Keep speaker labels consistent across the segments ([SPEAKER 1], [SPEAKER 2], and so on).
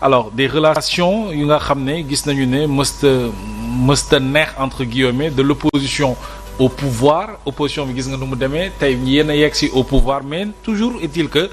[SPEAKER 1] alors des relations yu nga xam ne gis nañu ne mësta neex entre guillemets de l'opposition au pouvoir opposition bi gis nga nu mu demee tey yéen a yegg si au pouvoir mais toujours est-il que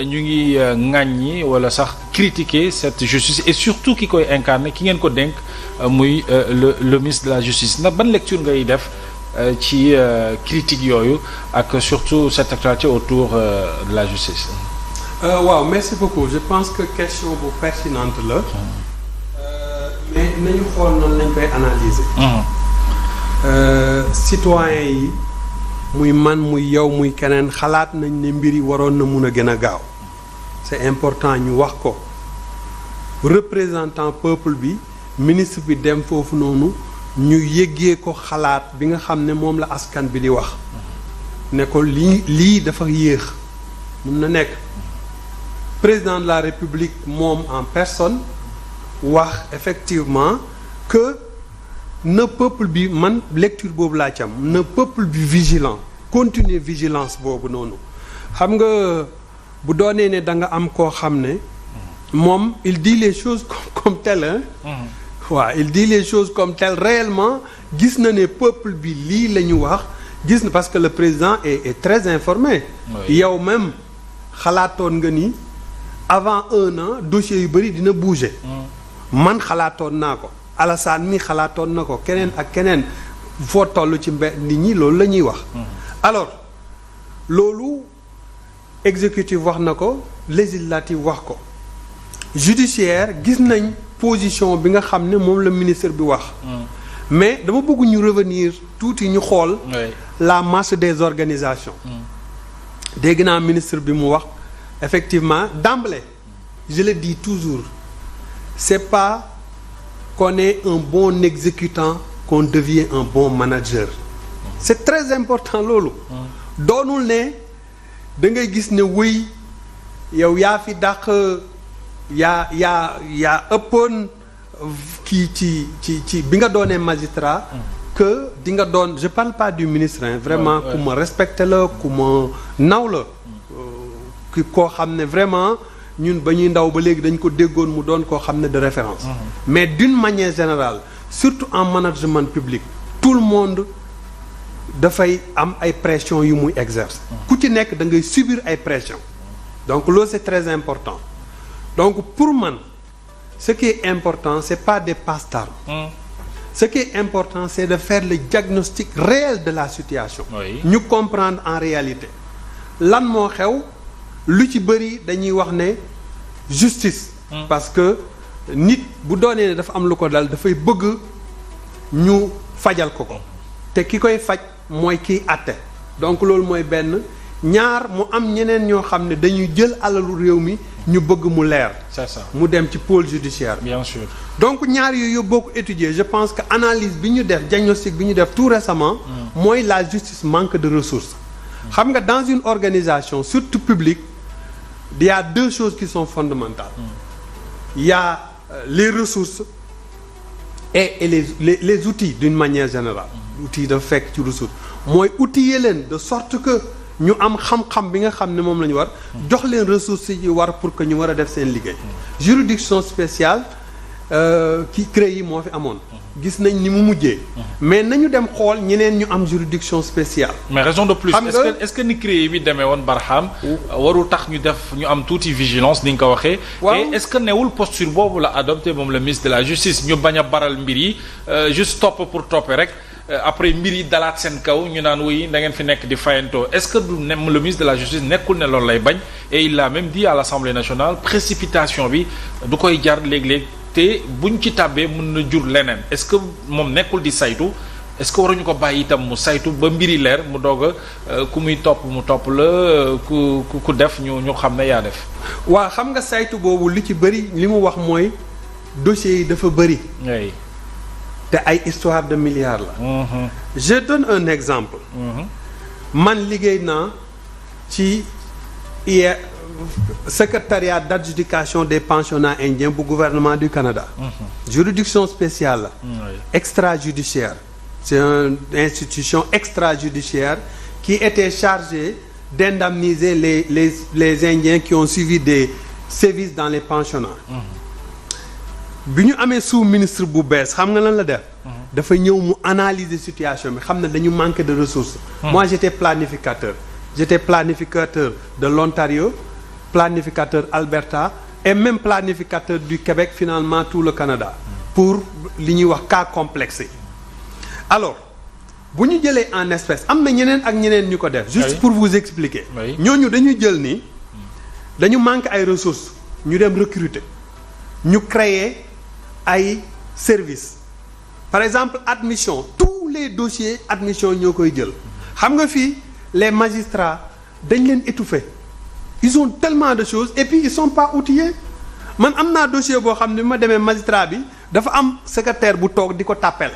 [SPEAKER 1] ñu ngi ŋàññi wala sax critiquer cette justice et surtout ki koy incarner ki ngeen ko dénk muy le ministre de la justice ndax ban lecture ngay def ci critique yooyu ak surtout cette actualité autour de la justice.
[SPEAKER 2] waaw merci beaucoup je pense que question bu pertinente la. mais nañu xool noonu lañ koy analyser. citoyens yi muy man muy yow muy keneen xalaat nañ ne mbir yi waroon na mun a gën a gaaw c'est important ñu wax ko représentant peuple bi ministre bi dem foofu noonu ñu yëggee ko xalaat bi nga xam ne moom la askan bi di wax ne ko lii dafa yéex mun na nekk président de la République moom en personne wax effectivement que na peuple bi man lecture boobu laa ci am na peuple bi vigilant continuer vigilance boobu noonu xam nga bu doonee ne da nga am koo xam ne moom il dit les choses comme tel hein waaw il dit les choses comme tel réellement gis na ne peuple bi lii la ñu wax gis na parce que le président est très informé yow même xalaatoon nga ni avant 1 an dossier yu bëri dina bouger man xalaatoon naa ko Alassane mi xalaatoon na ko keneen ak keneen foo toll ci nit ñi loolu la ñuy wax alors loolu exécutif wax na ko législatif wax ko judiciaire gis nañ position bi nga xam ne moom la ministre bi wax mais dama bëgg ñu revenir tuuti ñu xool la masse des organisations dégg naa ministre bi mu wax effectivement d'emblée je le dis toujours c'est pas qu'on est un bon exécutant qu'on devient un bon manager c'est très important loolu doonul ne da ngay gis ne wëy yow yaa fi dàq yaa ëppoon kii ci bi nga doonee magistrat que di nga doon je parle pas du ministre hein, vraiment ku ma respecté la ku ma naw la ki koo xam ne vraiment ñun ba ñuy ndaw ba léegi dañ ko déggoon mu doon koo xam ne de référence mais d'une manière générale surtout en management public tout le monde dafay am ay pression yu muy exerce ku ci nekk da ngay subir ay pression donc loolu c'est très important donc pour man ce qui est important c'est pas des passe-temps ce qui est important c'est de faire le diagnostic réel de la situation ñu comprendre en réalité lan moo xew lu ci bëri dañuy wax ne justice parce que nit bu doonee ne dafa am lu ko dal dafay bëgg ñu fajal ko te ki koy faj mooy kiy àtte donc loolu mooy benn ñaar mu am ñeneen ñoo xam ne dañuy jël alalu réew mi ñu bëgg mu leer
[SPEAKER 1] c'est ça
[SPEAKER 2] mu dem ci pôle judiciaire
[SPEAKER 1] bien sûr
[SPEAKER 2] donc ñaar yooyu boo ko étudier je pense que analyse bi ñu def diagnostic bi ñu def tout récemment mooy la justice manque de ressources xam nga dans une organisation surtout publique il y a 2 choses qui sont fondamentales il y a les ressources et les outils d'une manière générale outils dafa fekk ci ressources mooy outiller leen de sorte que ñu am xam-xam bi nga xam ne moom la ñu war jox leen ressources yi war pour que ñu war a def seen liggéey juridiction spéciale ki créé yi moo fi amoon gis nañ ni mu mujjee mais nañu dem xool ñeneen ñu am juridiction spéciale
[SPEAKER 1] mais raison de plus est-ce que ni créé bi demee woon Barham warul tax ñu def ñu am tuuti vigilance ni nga ko waxee et est-ce que newul posture boobu la adopté moom le ministre de la justice ñu bañ a baral mbir yi juste topp pour topper rek après mbir yi dalaat seen kaw ñu naan wuy da ngeen fi nekk di fayantoo est-ce que du nem le ministre de la justice nekkul ne loolu lay bañ et il l'a même dit à l'Assemblée nationale précipitation bi du koy jar léeg-léeg te buñ ci tàbbee mën na jur leneen est-ce que moom nekkul di saytu est-ce que waruñu ko bàyyi itam mu saytu ba mbiri leer mu doog a ku muy topp mu topp la ku def ñu xam ne yaa def.
[SPEAKER 2] waaw xam nga saytu boobu li ci bëri li mu wax mooy dossiers yi dafa bëri.
[SPEAKER 1] oui.
[SPEAKER 2] te ay histoire de milliards la. je donne un exemple. man liggéey naa ci secrétariat d'adjudication des pensionnats indiens bu gouvernement du Canada. juridiction spéciale la. extrajudiciaire. c'est une institution extrajudiciaire qui était chargée d'indemniser les Indiens qui ont suivi des sévices dans les pensionnats. bi ñu amee sous-ministre bu bees xam nga lan la def. dafa ñëw mu analyser situation bi xam ne dañu manquer de ressources. moi j'étais planificateur de l'Ontario, planificateur Alberta et même planificateur du Québec, finalement tout le Canada, pour li ñuy wax cas complexe. Alors bu ñu jëlee en espèce am na ñeneen ak ñeneen ñu ko def. juste pour vous expliquer. ñooñu dañuy jël ni dañu manqué ay ressources ñu dem recruter ñu créer ay services par exemple admission tous les dossiers admission ñoo koy jël xam nga fii les magistrats dañ leen étouffer ils ont tellement de choses et puis ils sont pas outillés man am naa dossier boo xam ne bi ma demee magistrat bi dafa am secrétaire bu toog di ko tàppel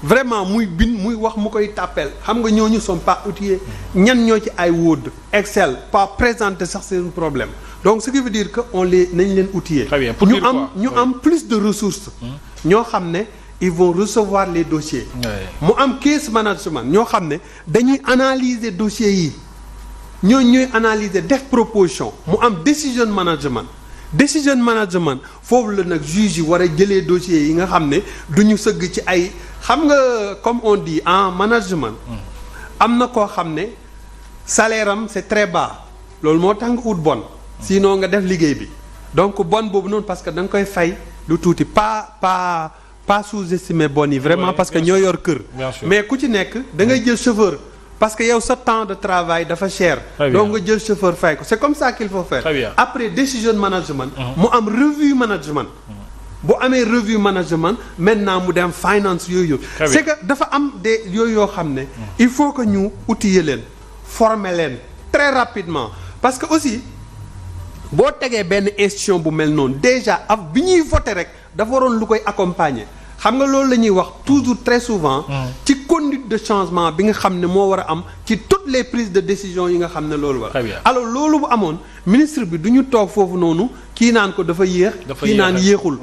[SPEAKER 2] vraiment muy bind muy wax mu koy tàppel xam nga ñooñu sont pas outillés ñan ñoo ci ay Word Excel pas présenter sax seen problème donc ce qui veut dire que on les nañ leen outiller ñu am plus de ressources ñoo xam ne ils vont recevoir les dossiers mu am case management ñoo xam ne dañuy analyser dossiers yi ñooy analyser def proposition mu am decision management foofu la nag juge yi war a jëlee dossiers yi nga xam ne du ñu sëgg ci ay xam nga comme on dit en management am na koo xam ne salaire am c'est très bas loolu moo tax nga ut bon sinon nga def liggéey bi donc bon boobu noonu parce que da nga koy fay lu tuuti pas sous-estimer bon yi vraiment parce que ñoo yor kër mais ku ci nekk da ngay jël chauffeur parce que yow sa temps de travail dafa cher donc nga jël chauffeur fay ko c'est comme ça qu'il faut faire après decision management mu am review management bu amee review management maintenant mu dem finance yooyu c'est que dafa am des yooyu yoo xam ne il faut que ñu outiller leen former leen très rapidement parce que aussi boo tegee benn institution bu mel noonu déjà bi ñuy voter rek dafa waroon lu koy accompagner xam nga loolu la ñuy wax toujours très souvent ci conduite de changement bi nga xam ne moo war a am ci toutes les prises de décision yi nga xam ne loolu war alors loolu bu amoon ministre bi du ñu toog foofu noonu kii naan ko dafa yéex kii naan yéexul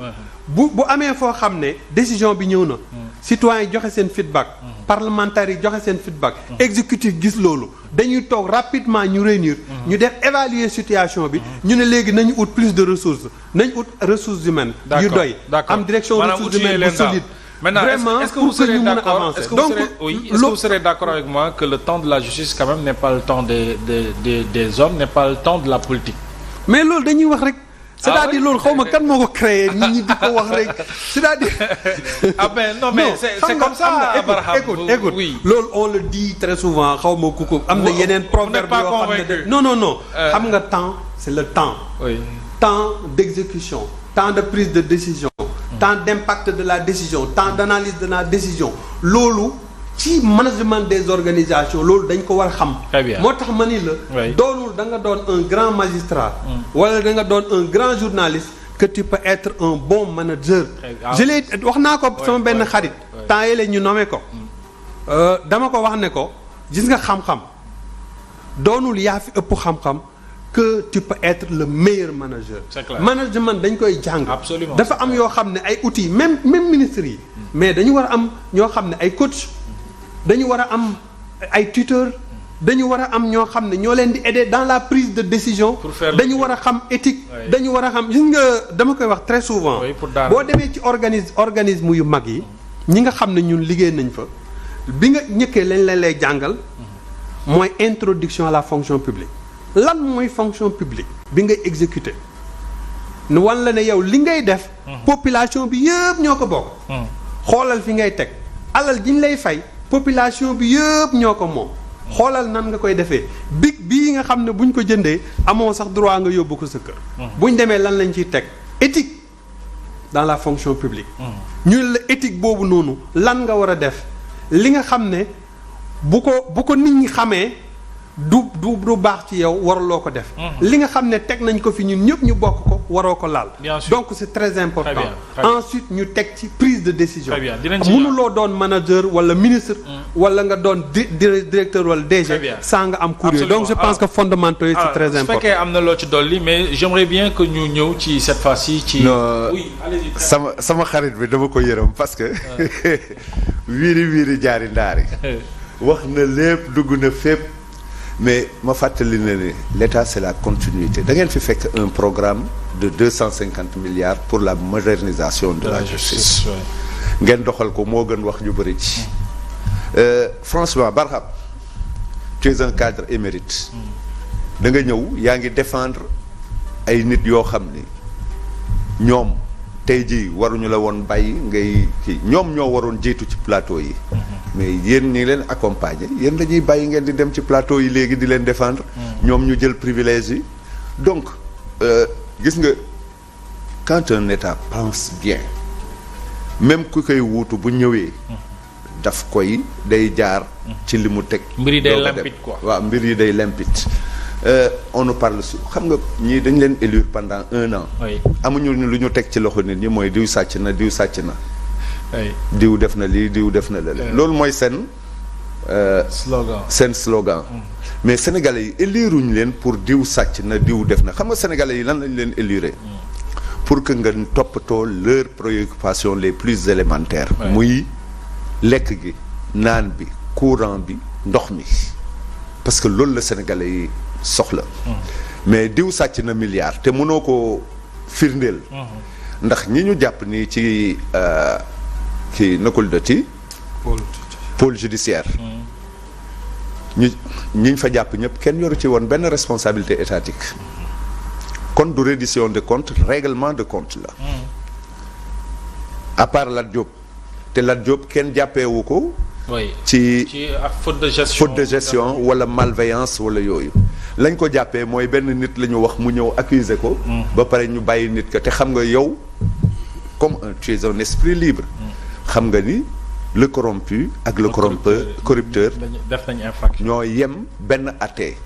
[SPEAKER 2] bu amee foo xam ne décision bi ñëw na citoyens yi joxe seen feedback parlementaires yi joxe seen feedback exécutif gis loolu dañuy toog rapidement ñu réunir ñu def évaluer situation bi ñu ne léegi nañu ut plus de ressources nañu ut ressources humaines yu doy am direction ressources humaines bu solide
[SPEAKER 1] maintenant
[SPEAKER 2] vraiment
[SPEAKER 1] est-ce que vous serez d'accord
[SPEAKER 2] est-ce que
[SPEAKER 1] vous serez d'accord avec moi que le temps de la justice quand même n'est pas le temps des hommes n'est pas le temps de la politique
[SPEAKER 2] mais loolu dañuy wax rek c'est-à-dire loolu xaw ma kan moo ko créé nit ñi di ko wax rek c'est-à-dire
[SPEAKER 1] non mais c'est comme ça
[SPEAKER 2] écoute oui loolu on le dit très souvent xaw ma ku ko am na yeneen proverbe yoo xam ne non xam nga temps c'est le temps temps d'exécution temps de prise de décision temps d'impact de la décision temps d'analyse de la décision loolu ci management des organisations loolu dañ ko war a xam moo tax ma ni la doonul da nga doon un grand magistrat wala da nga doon un grand journaliste que tu peux être un bon manager je l'ai wax naa ko sama benn xarit temps yële ñu nommé ko dama ko wax ne ko gis nga xam-xam doonul yaa fi ëpp xam-xam que tu peux être le meilleur manager management dañ koy jàng dafa am yoo xam ne ay outils même ministres yi mais dañu war a am ñoo xam ne ay coach dañu war a am ay tuteurs dañu war a am ñoo xam ne ñoo leen di aider dans la prise de décision dañu war a xam éthique dañu war a xam gis nga dama koy wax très souvent boo demee ci organisme yu mag yi ñi nga xam ne ñun liggéey nañ fa bi nga ñëkkee lañ lay jàngal mooy introduction à la fonction publique lan mooy fonction publique bi ngay exécuter nu wan la ne yow li ngay def population bi yëpp ñoo ko bokk xoolal fi ngay teg alal ji ñu lay fay population bi yëpp ñoo ko moom xoolal nan nga koy defee big bii nga xam ne buñ ko jëndee amoo sax droit nga yóbbu ko sa kër buñ demee lan lañ ciy teg éthique dans la fonction publique ñu la éthique boobu noonu lan nga war a def li nga xam ne bu ko nit ñi xamee du baax ci yow waraloo ko def li nga xam ne teg nañ ko fi ñun ñëpp ñu bokk ko waroo ko laal donc c'est très important ensuite ñu teg ci prise de décision mënuloo doon manager wala ministre wala nga doon directeur wala DG sans nga am courrier donc je pense que fondamentaux yi c'est très important
[SPEAKER 1] su fekkee am na loo ci dolli mais j'aimerais bien que ñu ñëw ci cette fois-ci ci
[SPEAKER 3] oui sama xarit bi dama ko yërëm parce que wiiri jaari ndaari wax na lépp dugg na fépp mais ma fàttali na ne l'État c'est la continuité da ngeen fi fekk un programme de 250 milliards pour la modernisation de la justice ngeen doxal ko moo gën wax ju bëri ci franchement Barham tu es un cadre émérite da nga ñëw yaa ngi défendre ay nit yoo xam ni ñoom tey jii waruñu la woon bàyyi ngay kii ñoom ñoo waroon jiitu ci plateau yi mais yéen ñi leen accompagner yéen dañuy bàyyi ngeen di dem ci plateau yi léegi di leen défendre ñoom ñu jël privilège yi donc gis nga quand un état pense bien même ku koy wuutu bu ñëwee daf koy day jaar ci li mu teg
[SPEAKER 1] mbir yi day limpide quoi
[SPEAKER 3] waaw mbir yi day limpide on nous parle su xam nga ñii dañ leen élire pendant 1 an amuñu lu ñu teg ci loxo nit ñi mooy diw sàcc na diw sàcc na diw def na lii diw def na la loolu mooy seen slogan mais sénégalais yi éliruñ leen pour diw sàcc na diw def na xam nga sénégalais yi lan lañ leen élire pour que nga toppatoo leurs préoccupations les plus élémentaires muy lekk gi naan bi courant bi ndox mi parce que loolu la sénégalais yi soxla mais diw sàcc na milliard te mënoo ko firndeel ndax ñi ñu jàpp nii ci nakul dati pôle judiciaire ñiñ fa jàpp ñëpp kenn yoru ci woon benn responsabilité étatique kon du reddition de compte règlement de compte la à part Lat Diop te Lat Diop kenn jàppeewu ko ci
[SPEAKER 1] faute de gestion
[SPEAKER 3] wala malveillance wala yooyu lañ ko jàppee mooy benn nit la ñu wax mu ñëw accuser ko ba pare ñu bàyyi nit ka te xam nga yow comme tu es un esprit libre xam nga ni le corrompu ak le corrupteur
[SPEAKER 1] def nañ infraction
[SPEAKER 3] ñoo yem benn atte